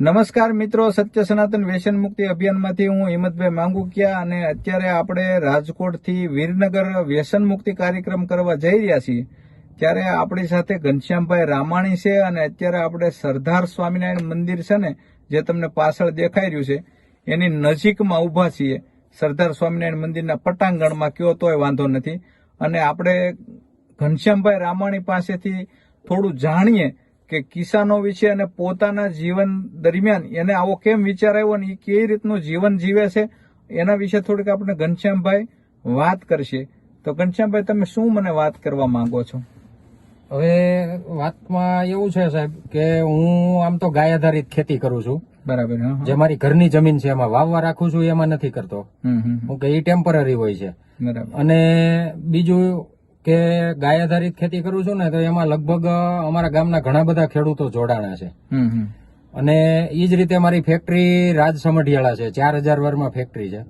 નમસ્કાર મિત્રો, સત્ય સનાતન વ્યસન મુક્તિ અભિયાનમાંથી હું હિંમતભાઈ માંગુકિયા અને અત્યારે આપણે રાજકોટથી વીરનગર વ્યસન મુક્તિ કાર્યક્રમ કરવા જઈ રહ્યા છીએ. ત્યારે આપણી સાથે ઘનશ્યામભાઈ રામાણી છે અને અત્યારે આપણે સરદાર સ્વામિનારાયણ મંદિર છે ને, જે તમને પાછળ દેખાઈ રહ્યું છે, એની નજીકમાં ઊભા છીએ. સરદાર સ્વામિનારાયણ મંદિરના પટાંગણમાં કયો તોય વાંધો નથી. અને આપણે ઘનશ્યામભાઈ રામાણી પાસેથી થોડું જાણીએ કે કિસાનો વિશે અને પોતાના જીવન દરમિયાન એને આવો કેમ વિચાર આવ્યો અને એ કેવી રીતનું જીવન જીવે છે એના વિશે થોડીક આપણે ઘનશ્યામભાઈ વાત કરશે. તો ઘનશ્યામભાઈ, તમે શું મને વાત કરવા માંગો છો? હવે વાતમાં એવું છે સાહેબ કે હું આમ તો ગાય આધારિત ખેતી કરું છું. બરાબર. જે મારી ઘરની જમીન છે એમાં વાવવા રાખું છું, એમાં નથી કરતો હું કે એ ટેમ્પરરી હોય છે. બરાબર. અને બીજું કે ગાય આધારિત ખેતી કરું છું ને, તો એમાં લગભગ અમારા ગામના ઘણા બધા ખેડૂતો જોડાણા છે. અને એ જ રીતે મારી ફેક્ટરી રાજ સમઢિયાળા છે, 4000 વર્ષમાં ફેક્ટરી છે.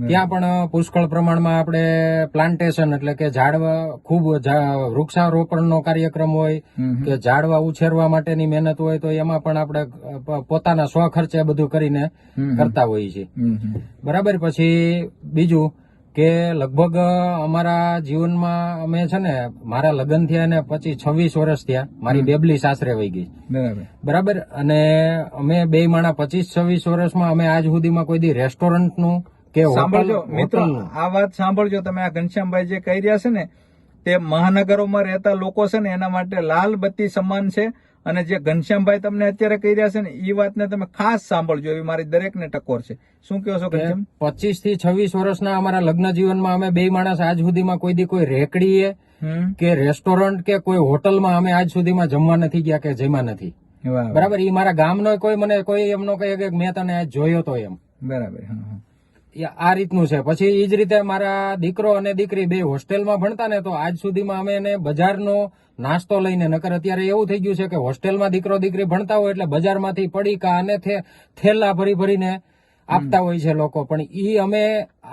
ત્યાં પણ પુષ્કળ પ્રમાણમાં આપણે પ્લાન્ટેશન એટલે કે ઝાડવા ખૂબ વૃક્ષારોપણનો કાર્યક્રમ હોય કે ઝાડવા ઉછેરવા માટેની મહેનત હોય, તો એમાં પણ આપણે પોતાના સ્વખર્ચે બધું કરીને કરતા હોઈએ છીએ. બરાબર. પછી બીજું કે લગભગ અમારા જીવનમાં અમે છે ને, મારા લગ્ન થયા ને પછી 26 વર્ષ થયા, મારી બેબલી સાસરે વહી ગઈ. બરાબર. અને અમે બે માણા 25-26 વર્ષમાં અમે આજ સુધીમાં કોઈ દી રેસ્ટોરન્ટનું કે સાંભળજો મિત્રો, આ વાત સાંભળજો તમે. આ ઘનશ્યામભાઈ જે કહી રહ્યા છે ને, તે મહાનગરોમાં રહેતા લોકો છે ને એના માટે લાલ બત્તી સમાન છે. અને જે ઘનશ્યામભાઈ તમને અત્યારે કહી રહ્યા છે ને, એ વાતને તમે ખાસ સાંભળજો, એવી મારી દરેકને ટકોર છે. શું કહો છો ઘનશ્યામ? 25 થી 26 વર્ષના અમારા લગ્ન જીવનમાં અમે બે માણસ આજ સુધીમાં કોઈ દી કોઈ રેકડીએ કે રેસ્ટોરન્ટ કે કોઈ હોટલમાં અમે આજ સુધીમાં જમવા નથી ગયા કે જમ્યા નથી. બરાબર. એ મારા ગામનો કોઈ મને કોઈ એમનો કહે કે મેં તને આજ જોયો તો એમ. બરાબર. આ રીતનું છે. પછી એ જ રીતે મારા દીકરો અને દીકરી બે હોસ્ટેલમાં ભણતા ને, તો આજ સુધીમાં અમે એને બજારનો નાસ્તો લઈને, નકર અત્યારે એવું થઈ ગયું છે કે હોસ્ટેલમાં દીકરો દીકરી ભણતા હોય એટલે બજારમાંથી પડીકા અને થેલા ભરી ભરીને આપતા હોય છે લોકો. પણ ઈ અમે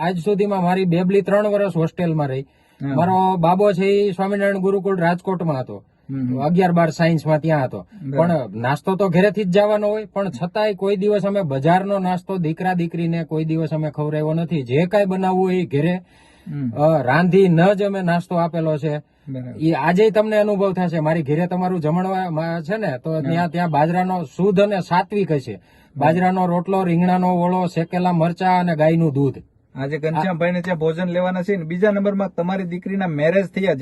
આજ સુધીમાં, મારી બેબલી 3 વર્ષ હોસ્ટેલમાં રહી. મારો બાબો છે એ સ્વામિનારાયણ ગુરુકુળ રાજકોટમાં હતો, 11-12 સાયન્સમાં ત્યાં હતો. પણ નાસ્તો તો ઘરેથી જ જવાનો હોય, પણ છતાંય કોઈ દિવસ અમે બજારનો નાસ્તો દીકરા દીકરીને કોઈ દિવસ અમે ખવડાવ્યો નથી. જે કાંઈ બનાવવું એ ઘરે રાંધી ન જ અમે નાસ્તો આપેલો છે. એ આજે તમને અનુભવ થશે. મારી ઘરે તમારું જમણવા છે ને, તો ત્યાં બાજરાનો શુદ્ધ અને સાત્વિક હશે. બાજરાનો રોટલો, રીંગણાનો ઓળો, શેકેલા મરચા અને ગાયનું દૂધ. આજે ઘનશ્યામભાઈ ને ત્યાં ભોજન લેવાના છે. બીજા નંબરમાં તમારી દીકરીના મેરેજ થયા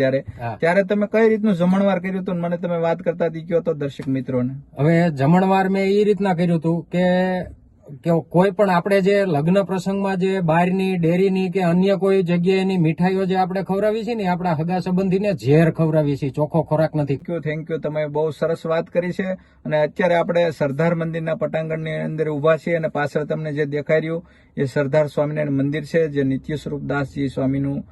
ત્યારે તમે કઈ રીતનું જમણવાર કર્યું હતું, મને તમે વાત કરતા દીકરો તો દર્શક મિત્રોને. હવે જમણવાર મેં એ રીતના કર્યું હતું કે કોઈ પણ આપણે જે લગ્ન પ્રસંગમાં જે બહારની ડેરીની કે અન્ય કોઈ જગ્યાએની મીઠાઈઓ જે આપણે ખવડાવી છે ને, આપણા હગા સંબંધીને ઝેર ખવડાવી છે, ચોખ્ખો ખોરાક નથી. Thank you. તમે બહુ સરસ વાત કરી છે. અને અત્યારે આપણે સરદાર મંદિરના પટાંગણની અંદર ઉભા છીએ અને પાછળ તમને જે દેખાઈ રહ્યું એ સરદાર સ્વામિનારાયણ મંદિર છે, જે નિત્ય સ્વરૂપ દાસજી સ્વામીનું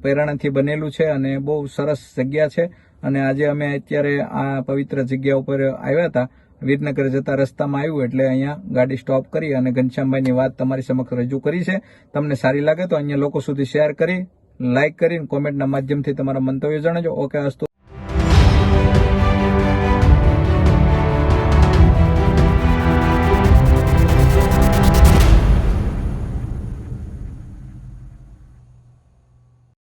પ્રેરણાથી બનેલું છે અને બહુ સરસ જગ્યા છે. અને આજે અમે અત્યારે આ પવિત્ર જગ્યા ઉપર આવ્યા હતા. વીરનગર જતા રસ્તામાં આવ્યું એટલે અહીંયા ગાડી સ્ટોપ કરી અને ઘનશ્યામભાઈની વાત તમારી સમક્ષ રજૂ કરી છે. તમને સારી લાગે તો અન્ય લોકો સુધી શેર કરી, લાઇક કરી, કોમેન્ટના માધ્યમથી તમારા મંતવ્ય જણાવજો. ઓકે, અસ્તુ.